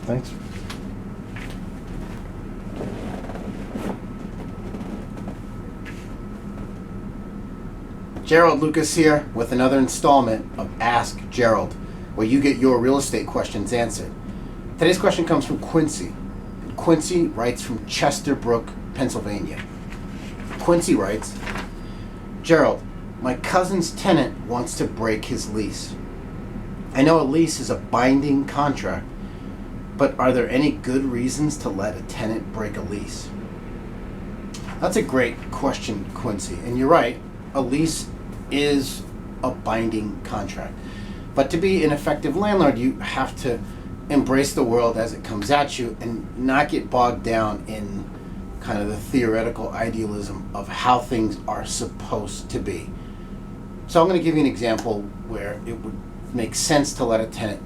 Thanks. Gerald Lucas here with another installment of Ask Gerald, where you get your real estate questions answered. Today's question comes from Quincy. And Quincy writes from Chesterbrook, Pennsylvania. Quincy writes, Gerald, my cousin's tenant wants to break his lease. I know a lease is a binding contract, but are there any good reasons to let a tenant break a lease? That's a great question, Quincy. And you're right, a lease is a binding contract. But to be an effective landlord, you have to embrace the world as it comes at you and not get bogged down in kind of the theoretical idealism of how things are supposed to be. So I'm going to give you an example where it would make sense to let a tenant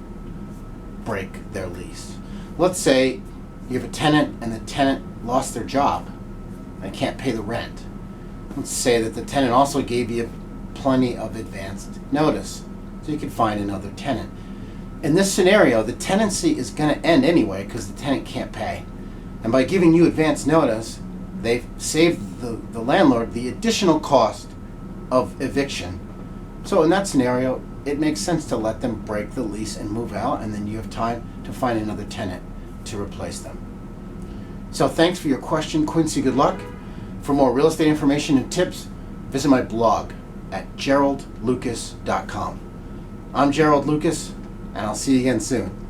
break their lease. Let's say you have a tenant and the tenant lost their job and can't pay the rent. Let's say that the tenant also gave you plenty of advanced notice so you could find another tenant. In this scenario, the tenancy is going to end anyway because the tenant can't pay. And by giving you advance notice, they've saved the landlord the additional cost of eviction. So in that scenario, it makes sense to let them break the lease and move out, and then you have time to find another tenant to replace them. So thanks for your question, Quincy. Good luck. For more real estate information and tips, visit my blog at geraldlucas.com. I'm Gerald Lucas, and I'll see you again soon.